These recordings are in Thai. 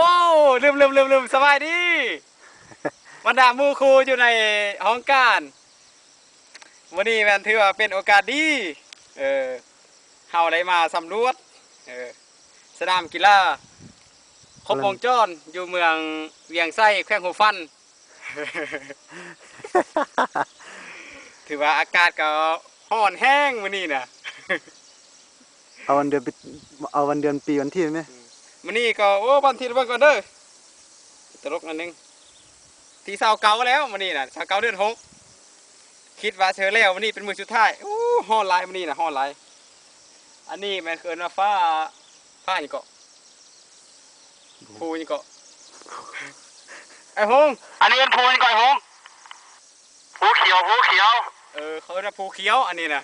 อ้ลืมสบายดีบรรดาหมู่ครูอยู่ในห้องการวันนี้แมนถือว่าเป็นโอกาสดีเออเฮาได้มาสำรวจสนามกีฬาครบวงจรอยู่เมืองเวียงไส้แขวงหัวฟัน ถือว่าอากาศก็ร้อนแห้งวันนี้นะ เอาวันเดือนปีเอาวันเดือนปีวันที่ไหมวันนี้ก็โอ้บันทีเบิ่งก่อนเด้อตลกนั่นนึงที่29แล้ววันนี้น่ะ29เดือน6คิดว่าเชอแล้ววันนี้เป็นมื้อสุดท้ายโอ้ฮ้อนหลายวันนี้น่ะฮ้อนหลายอันนี้แม่นเคินว่าฟ้านี่ก็ภูนี่ก็ไอ้ฮงอันนี้เป็นภูนี่ก็ไอ้ฮงภูเขียวเขาเรียกว่าภูเขียวอันนี้น่ะ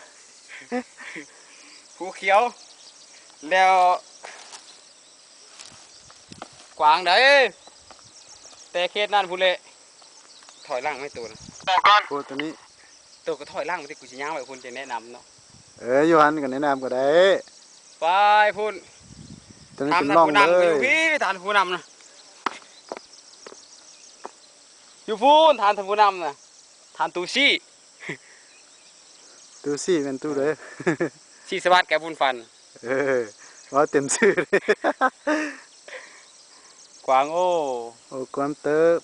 ภูเขียวแล้วกวางเด้แต่เขตนั่นพูเละถอยล่างไม่ตัวนะพูดตัวนี้ตัวก็ถอยล่างไปที่กูจะย่างไปคุณจะแนะนำเนาะยูฮันกันแนะนำก็ได้ไปพูดตัวนี้เป็นร่องเลยอยู่พี่ฐานผู้นำนะอยู่พูนฐานผู้นำนะฐานตูซี่เป็นตู้เลยซี่สวัสดิ์แกบุญฟันว่าเต็มชื่อเลยกวางโอ้ความเติบ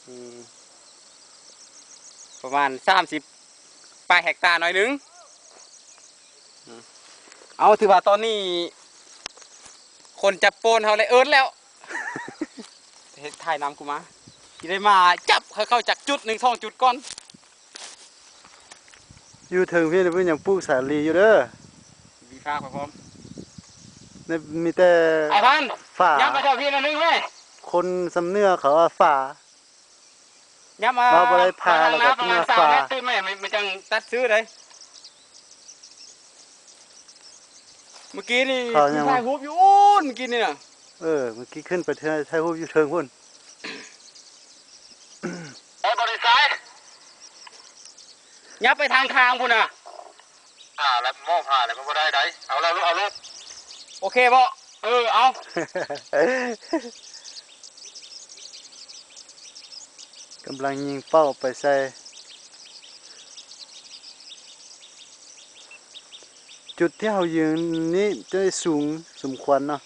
ประมาณ30 เฮกตาร์หน่อยนึงเอาถือว่าตอนนี้คนจับโปนเขาเลยเอิ้นแล้วถ่ายน้ำกูมาที่ได้มาจับเข้าจากจุด1 2 จุดก่อนอยู่ถึงพี่เพื่อนยังปลูกสาลีอยู่เด้อมีฟ้าพร้อมเนี่ยมีแต่ไอ้พันฝ่าย้ำมาเจ้าพี่นั่นนึงไหมคนสำเนื้อเขาว่าฝ่าย้ำมาเราไปพาเราก็เนื้อฝ่าตื้นไหมไม่จังตัดซื้อเลยเมื่อกี้นี่ถ่ายรูปอยู่โอ้เมื่อกี้นี่น่ะเมื่อกี้ขึ้นไปถ่ายรูปอยู่เทิงพุ่นบริษัทยับไปทางพุ่นน่ะผ่าแล้วมองผ่าแล้วมันก็ได้เอาลูกโอเคบ่เอากำลังยิงเป้าไปใส่จุดที่เรายืนนี้จะสูงสมควรเนาะ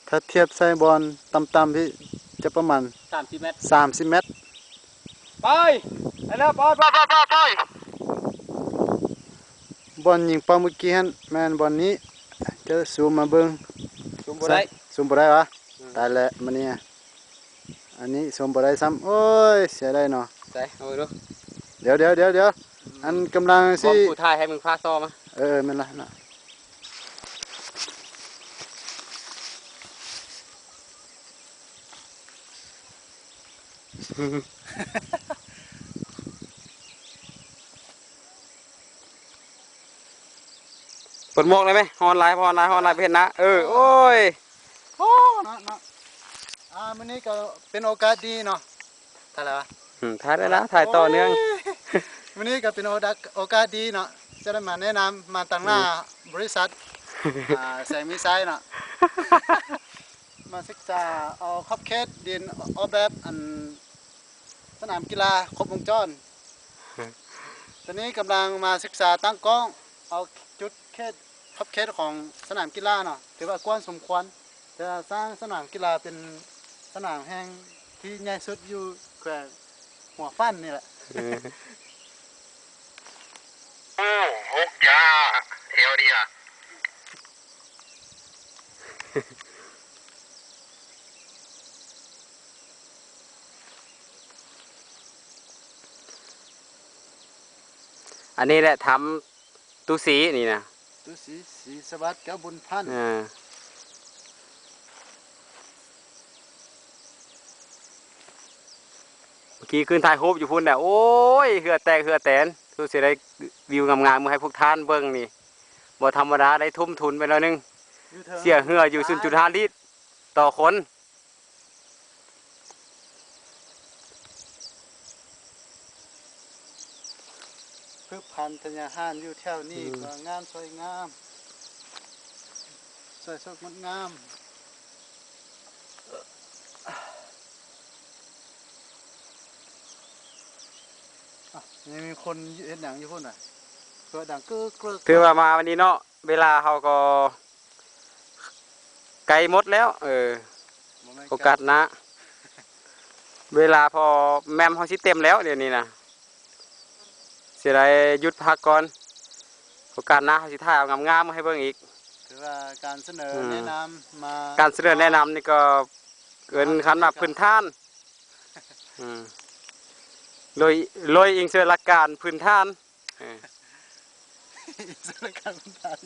ถ้าเทียบใส่บอลต่ำๆพี่จะประมาณ30 เมตรไปแล้วไปบอลยิงเป้าเมื่อกี้ฮั่นแม่นบอลนี้จะสูมมาเบิ่งสูมบ่ได้วะตายแล้วมันนี่อันนี้สูมบ่ได้ซ้ำโอ้ยเสียได้เนาะใส่เอาดูเดี๋ยวอันกำลังสิกูถ่ายให้มึงพากซ้อมาแม่นละนะเปิดหมวกเลยไหมฮอนไลน์ไปเห็นนะโอ้ยโอ้เนาะมื้อนี้ก็เป็นโอกาสดีเนาะถ่ายแล้วถ่ายได้แล้วถ่ายต่อเนื่องมื้อนี้ก็เป็นโอกาสดีเนาะจะได้มาแนะนำมาตั้งหน้าบริษัทแสงมีไซเนาะมาศึกษาเอาขอบเขตดินออกแบบอันสนามกีฬาครบวงจรตอนนี้กำลังมาศึกษาตั้งกล้องเอาจุดขอบเขตของสนามกีฬาเนาะถือว่ากว้างสมควรจะสร้างสนามกีฬาเป็นสนามแห่งที่ใหญ่สุดอยู่แขวงหัวฟันนี่แหละโอ้หกจ้าเทวดีอ่ะอันนี้แหละทำตู้สีนี่นะตู้สีสวัสดิ์แก้วบุญพันธ์เมื่อกี้ขึ้นถ่ายรูปอยู่พุ่นเนี่ยโอ้ยเหือแตกตู้สีได้วิวงามๆมาให้พวกท่านเบิ้งนี่บ่ธรรมดาได้ทุ่มทุนไปแล้วนึงเสียเหืออยู่ 0.5 ลิตรต่อคนพืชพันธุ์ธัญญาหารอยู่แถวนี้ก็งามสวยงาม สวยสดงดงามยังมีคนเห็นหนังอยู่พุ่นอ่ะเกิดดังเกื้อเกลือ ถือว่ามาวันนี้เนาะเวลาเขาก็ไกลหมดแล้วโอกาสนะเวลาพอแมมเขาสิเต็มแล้วเดี๋ยวนี้นะเสียดายหยุดพักก่อนโอกาสหน้าเขาสิถ่ายเอางามๆมาให้เบิ่งอีก ถือว่าการเสนอแนะนำมา การเสนอแนะนำนี่ก็เกินคันมาพื้นฐานโดยอิงเสอหลักการพื้นฐาน สถานการณ์พื้นฐาน